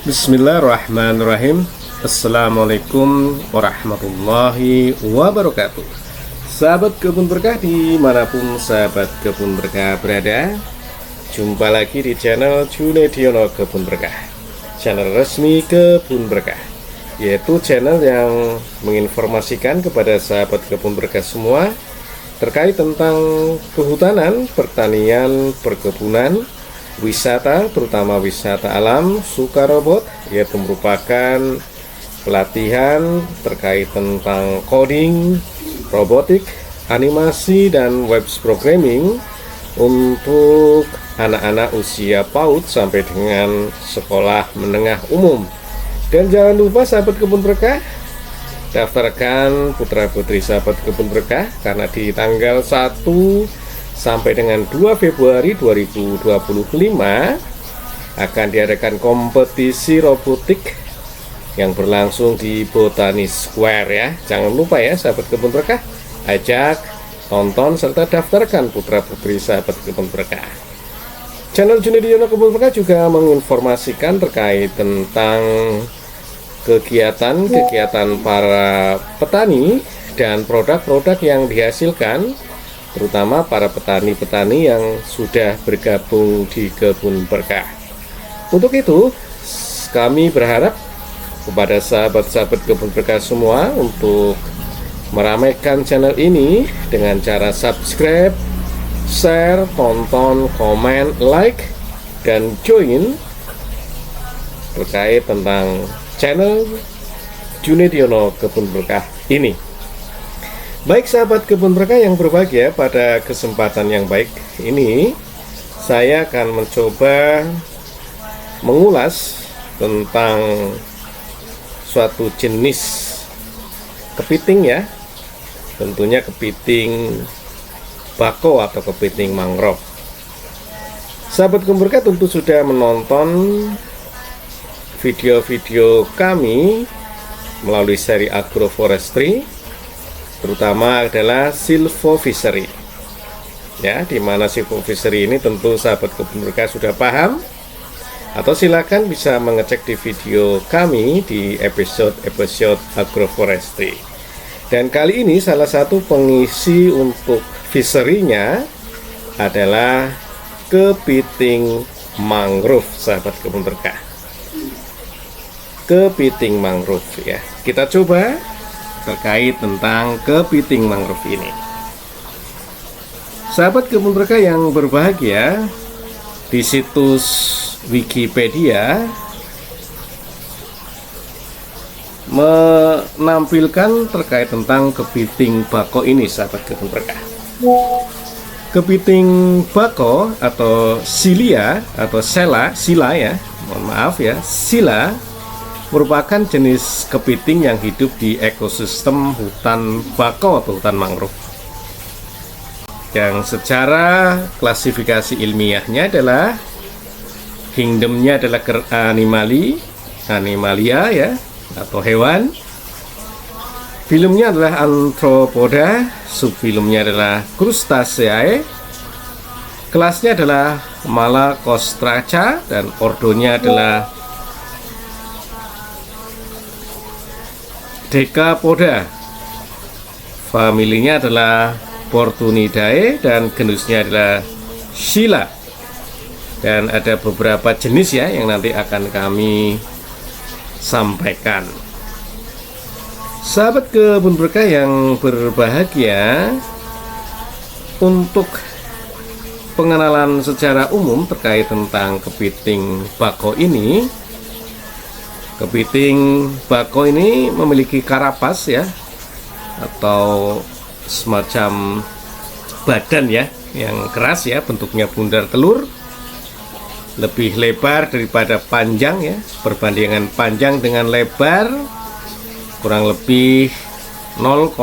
Bismillahirrahmanirrahim. Assalamualaikum warahmatullahi wabarakatuh. Sahabat kebun berkah dimanapun sahabat kebun berkah berada, jumpa lagi di channel Junediono Kebun Berkah, channel resmi kebun berkah, yaitu channel yang menginformasikan kepada sahabat kebun berkah semua terkait tentang kehutanan, pertanian, perkebunan, wisata, terutama wisata alam, Sukarobot, yaitu merupakan pelatihan terkait tentang coding, robotik, animasi, dan web programming untuk anak-anak usia PAUD sampai dengan sekolah menengah umum. Dan jangan lupa sahabat kebun berkah, daftarkan putra-putri sahabat kebun berkah, karena di tanggal 1 sampai dengan 2 Februari 2025 akan diadakan kompetisi robotik yang berlangsung di Botani Square ya. Jangan lupa ya sahabat kebun berkah, ajak, tonton, serta daftarkan putra-putri sahabat kebun berkah. Channel Junediono Kebun Berkah juga menginformasikan terkait tentang kegiatan para petani dan produk-produk yang dihasilkan, terutama para petani-petani yang sudah bergabung di Kebun Berkah. Untuk itu, kami berharap kepada sahabat-sahabat Kebun Berkah semua untuk meramaikan channel ini dengan cara subscribe, share, tonton, komen, like, dan join terkait tentang channel Junediono Kebun Berkah ini. Baik sahabat kebun berkah yang berbahagia, pada kesempatan yang baik ini saya akan mencoba mengulas tentang suatu jenis kepiting ya, tentunya kepiting bako atau kepiting mangrove. Sahabat kebun berkah tentu sudah menonton video-video kami melalui seri agroforestry, terutama adalah silvofishery ya, dimana silvofishery ini tentu sahabat kebun berkah sudah paham, atau silakan bisa mengecek di video kami di episode agroforestry. Dan kali ini salah satu pengisi untuk fishery-nya adalah kepiting mangrove sahabat kebun berkah. Kepiting mangrove ya, kita coba terkait tentang kepiting mangrove ini. Sahabat kebun berkah yang berbahagia, di situs Wikipedia menampilkan terkait tentang kepiting bako ini sahabat kebun berkah. Kepiting bako atau silia atau sila ya, mohon maaf ya, sila merupakan jenis kepiting yang hidup di ekosistem hutan bako atau hutan mangrove, yang secara klasifikasi ilmiahnya adalah kingdomnya adalah animalia ya, atau hewan. Filumnya adalah Arthropoda, subfilumnya adalah Crustaceae, kelasnya adalah Malacostraca, dan ordonya adalah Decapoda. Familinya adalah Portunidae dan genusnya adalah Scylla. Dan ada beberapa jenis ya yang nanti akan kami sampaikan. Sahabat kebun berkah yang berbahagia, untuk pengenalan secara umum terkait tentang kepiting bako ini, kepiting bako ini memiliki karapas ya, atau semacam badan ya yang keras ya, bentuknya bundar telur, lebih lebar daripada panjang ya, perbandingan panjang dengan lebar kurang lebih 0,66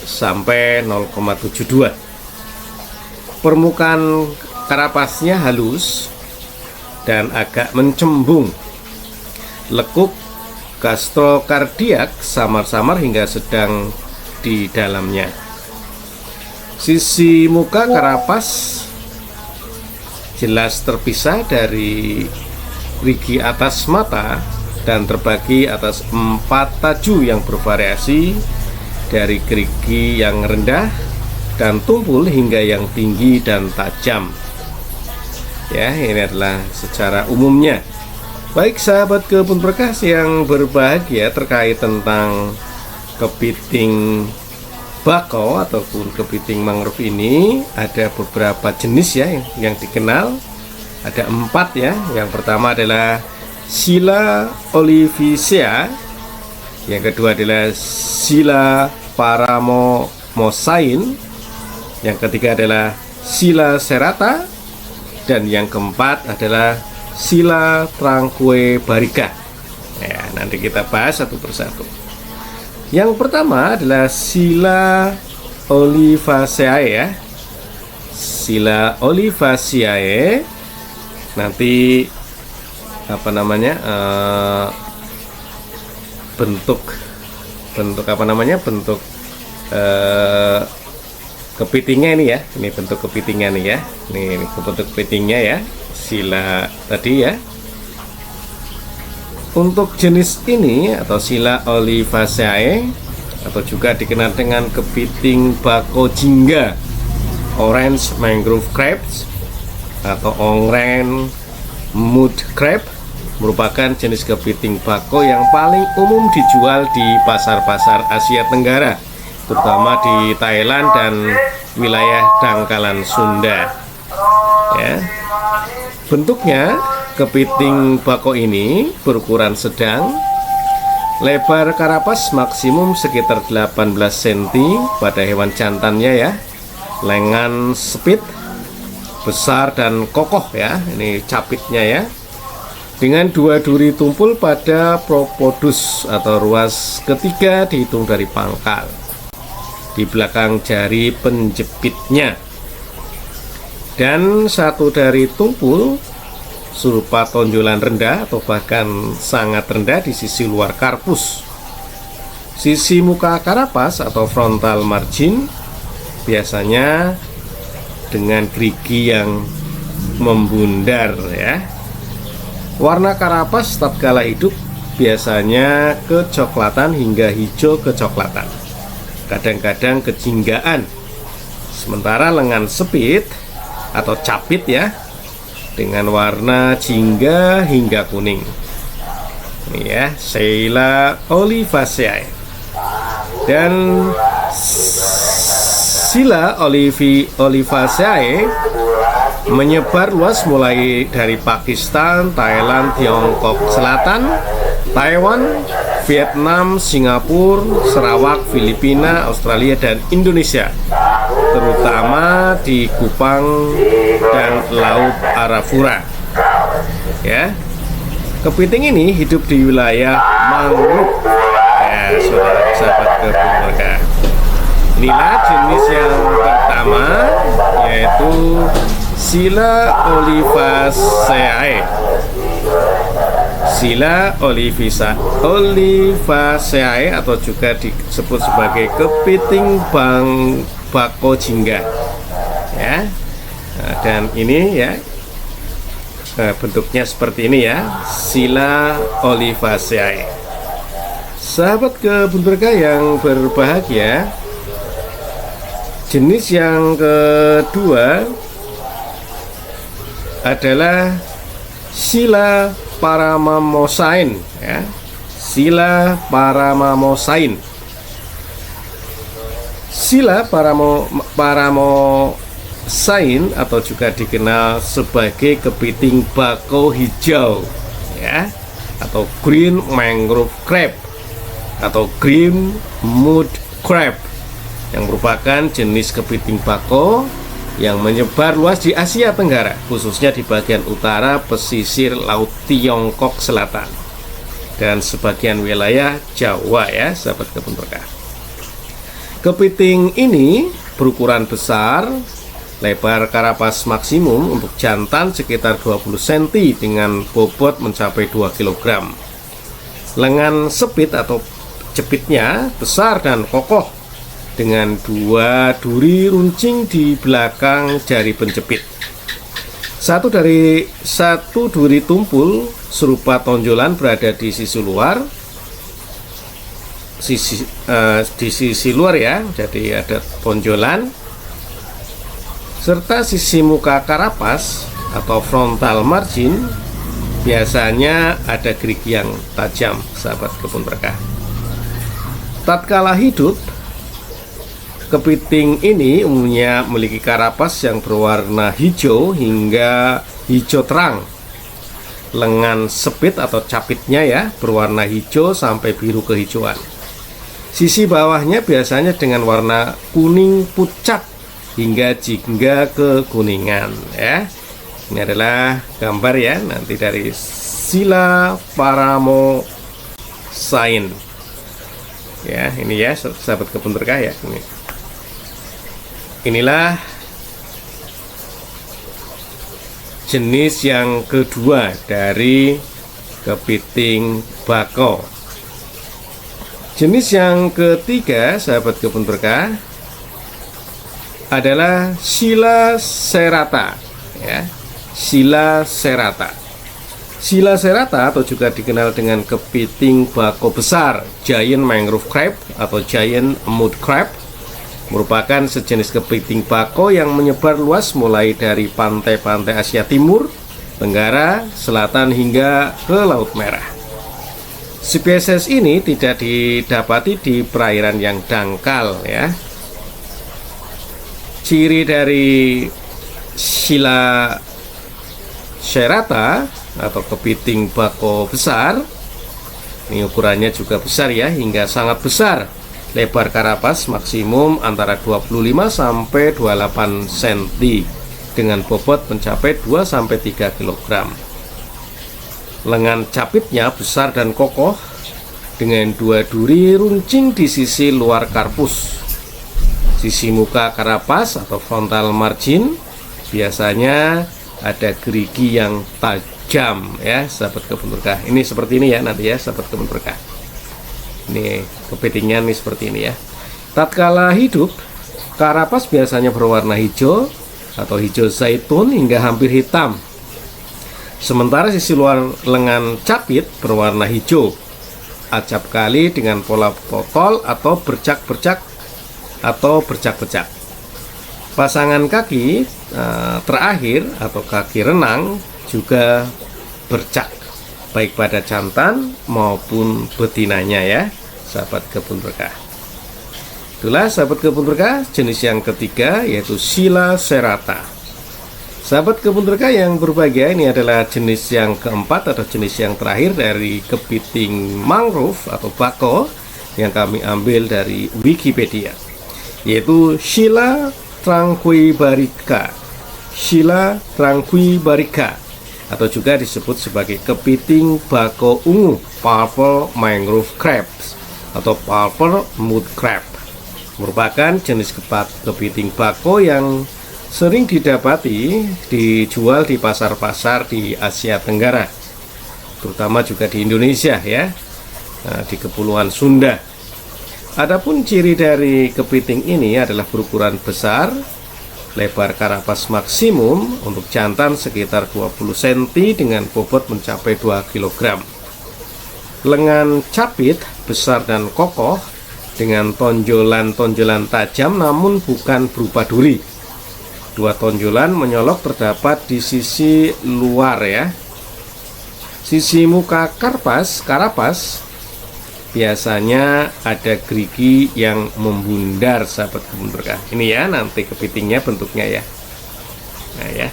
sampai 0,72. Permukaan karapasnya halus dan agak mencembung, lekuk gastrokardiak samar-samar hingga sedang di dalamnya. Sisi muka karapas jelas terpisah dari gerigi atas mata dan terbagi atas 4 taju yang bervariasi, dari gerigi yang rendah dan tumpul hingga yang tinggi dan tajam. Ya, ini adalah secara umumnya. Baik sahabat kebun berkah yang berbahagia, terkait tentang kepiting bako ataupun kepiting mangrove ini ada beberapa jenis ya yang dikenal. Ada 4 ya. Yang pertama adalah Scylla olivicea, yang kedua adalah Scylla paramomosain, yang ketiga adalah Scylla serrata, dan yang keempat adalah Scylla tranquebarica. Ya, nanti kita bahas satu persatu. Yang pertama adalah Scylla olivaceae ya. Scylla olivaceae nanti apa namanya, bentuk apa namanya, bentuk kepitingnya ini ya. Ini bentuk kepitingnya nih ya. Ini bentuk kepitingnya ya, Scylla tadi ya. Untuk jenis ini atau Scylla olivaceae atau juga dikenal dengan kepiting bako jingga, orange mangrove crabs atau orange mud crab, merupakan jenis kepiting bako yang paling umum dijual di pasar-pasar Asia Tenggara, terutama di Thailand dan wilayah dangkalan Sunda. Ya. Bentuknya kepiting bako ini berukuran sedang, lebar karapas maksimum sekitar 18 cm pada hewan jantannya ya, lengan sepit, besar dan kokoh ya, ini capitnya ya, dengan 2 duri tumpul pada propodus atau ruas ketiga dihitung dari pangkal di belakang jari penjepitnya, dan 1 dari tumpul serupa tonjolan rendah atau bahkan sangat rendah di sisi luar karpus. Sisi muka karapas atau frontal margin biasanya dengan gerigi yang membundar ya. Warna karapas tatkala hidup biasanya kecoklatan hingga hijau kecoklatan, kadang-kadang kejinggaan. Sementara lengan sepit atau capit ya, dengan warna jingga hingga kuning. Ini ya, Scylla olivaceae. Dan Scylla olivaceae menyebar luas mulai dari Pakistan, Thailand, Tiongkok Selatan, Taiwan, Vietnam, Singapura, Sarawak, Filipina, Australia, dan Indonesia, terutama di Kupang dan Laut Arafura. Ya, kepiting ini hidup di wilayah mangrove. Ya, sahabat kebun berkah. Inilah jenis yang pertama, yaitu Scylla olivaceae. Scylla olivaceae atau juga disebut sebagai kepiting bako jingga ya. Nah, dan ini ya, bentuknya seperti ini ya, Scylla olivaceae. Sahabat kebun berkah yang berbahagia, jenis yang kedua adalah Scylla paramomosain ya. Scylla paramomosain. Scylla paramomosain atau juga dikenal sebagai kepiting bako hijau ya, atau green mangrove crab atau green mud crab, yang merupakan jenis kepiting bako yang menyebar luas di Asia Tenggara, khususnya di bagian utara pesisir Laut Tiongkok Selatan dan sebagian wilayah Jawa ya, sahabat kebun berkah. Kepiting ini berukuran besar, lebar karapas maksimum untuk jantan sekitar 20 cm dengan bobot mencapai 2 kg. Lengan sepit atau jepitnya besar dan kokoh dengan 2 duri runcing di belakang jari penjepit. Satu duri tumpul serupa tonjolan berada di sisi luar, di sisi luar ya, jadi ada tonjolan, serta sisi muka karapas atau frontal margin biasanya ada gerigi yang tajam, sahabat kebun berkah. Tatkala hidup, kepiting ini umumnya memiliki karapas yang berwarna hijau hingga hijau terang. Lengan sepit atau capitnya ya berwarna hijau sampai biru kehijauan. Sisi bawahnya biasanya dengan warna kuning pucat hingga jingga kekuningan ya. Ini adalah gambar ya nanti dari Scylla paramosain. Ya, ini ya sahabat kebun berkah ya. Inilah jenis yang kedua dari kepiting bako. Jenis yang ketiga, sahabat kebun berkah, adalah Scylla serrata ya. Scylla serrata. Scylla serrata atau juga dikenal dengan kepiting bako besar, giant mangrove crab atau giant mud crab, merupakan sejenis kepiting bako yang menyebar luas mulai dari pantai-pantai Asia Timur, Tenggara, Selatan hingga ke Laut Merah. Spesies ini tidak didapati di perairan yang dangkal ya. Ciri dari Scylla serrata atau kepiting bako besar, ini ukurannya juga besar ya, hingga sangat besar. Lebar karapas maksimum antara 25 sampai 28 cm dengan bobot mencapai 2 sampai 3 kg. Lengan capitnya besar dan kokoh dengan dua duri runcing di sisi luar karpus. Sisi muka karapas atau frontal margin biasanya ada gerigi yang tajam ya, sahabat kebun berkah. Ini seperti ini ya nanti ya, sahabat kebun berkah. Ini kepitingnya nih seperti ini ya. Tatkala hidup, karapas biasanya berwarna hijau atau hijau zaitun hingga hampir hitam. Sementara sisi luar lengan capit berwarna hijau, acap kali dengan pola potol atau bercak-bercak atau bercak-bercak. Pasangan kaki terakhir atau kaki renang juga bercak, baik pada jantan maupun betinanya ya, sahabat kebun berkah. Itulah sahabat kebun berkah jenis yang ketiga, yaitu Scylla serrata. Sahabat kebun berkah yang berbahagia, ini adalah jenis yang keempat atau jenis yang terakhir dari kepiting mangrove atau bako yang kami ambil dari Wikipedia, yaitu Scylla tranquibarica. Scylla tranquibarica atau juga disebut sebagai kepiting bako ungu, purple mangrove crabs atau purple mud crab, merupakan jenis kepiting bako yang sering didapati dijual di pasar-pasar di Asia Tenggara, terutama juga di Indonesia ya, di Kepulauan Sunda. Adapun ciri dari kepiting ini adalah berukuran besar, lebar karapas maksimum untuk jantan sekitar 20 cm dengan bobot mencapai 2 kg. Lengan capit besar dan kokoh dengan tonjolan-tonjolan tajam namun bukan berupa duri. Dua tonjolan menyolok terdapat di sisi luar ya. Sisi muka karapas biasanya ada gerigi yang membundar, sahabat kebun berkah. Ini ya nanti kepitingnya bentuknya ya. Nah ya.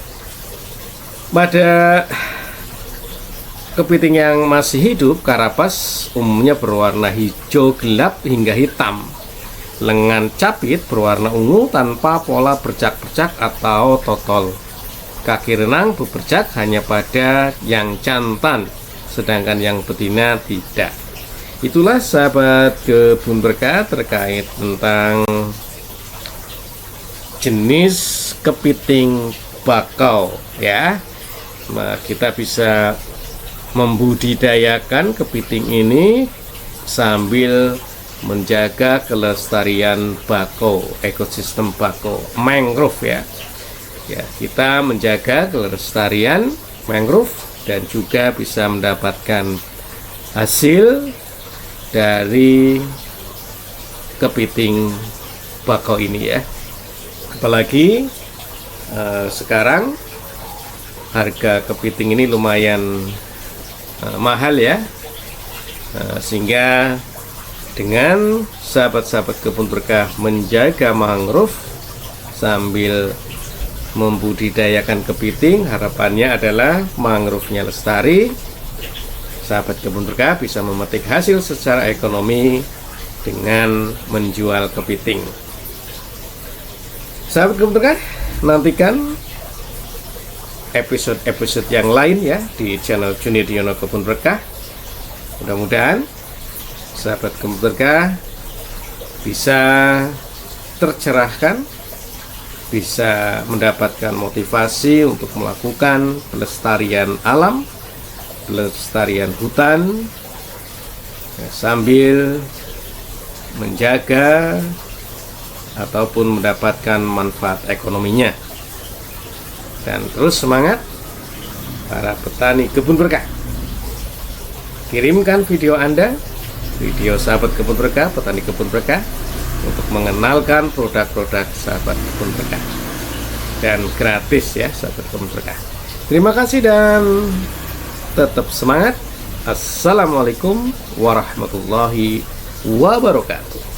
Pada kepiting yang masih hidup, karapas umumnya berwarna hijau gelap hingga hitam. Lengan capit berwarna ungu tanpa pola bercak-bercak atau totol. Kaki renang berbercak hanya pada yang jantan, sedangkan yang betina tidak. Itulah sahabat kebun berkah terkait tentang jenis kepiting bakau ya. Nah, kita bisa membudidayakan kepiting ini sambil menjaga kelestarian bako, ekosistem bako mangrove ya. ya kita menjaga kelestarian mangrove dan juga bisa mendapatkan hasil dari kepiting bakau ini ya. Apalagi sekarang harga kepiting ini lumayan mahal ya, sehingga dengan sahabat-sahabat kebun berkah menjaga mangrove sambil membudidayakan kepiting, harapannya adalah mangrove-nya lestari, sahabat kebun berkah bisa memetik hasil secara ekonomi dengan menjual kepiting. Sahabat kebun berkah, nantikan episode-episode yang lain ya di channel Junidiono Kebun Berkah. Mudah-mudahan sahabat kebun berkah bisa tercerahkan, bisa mendapatkan motivasi untuk melakukan pelestarian alam, pelestarian hutan, ya, sambil menjaga ataupun mendapatkan manfaat ekonominya. Dan terus semangat para petani kebun berkah. Kirimkan video Anda, video sahabat kebun berkah, petani kebun berkah, untuk mengenalkan produk-produk sahabat kebun berkah. Dan gratis ya sahabat kebun berkah. Terima kasih dan tetap semangat. Assalamualaikum warahmatullahi wabarakatuh.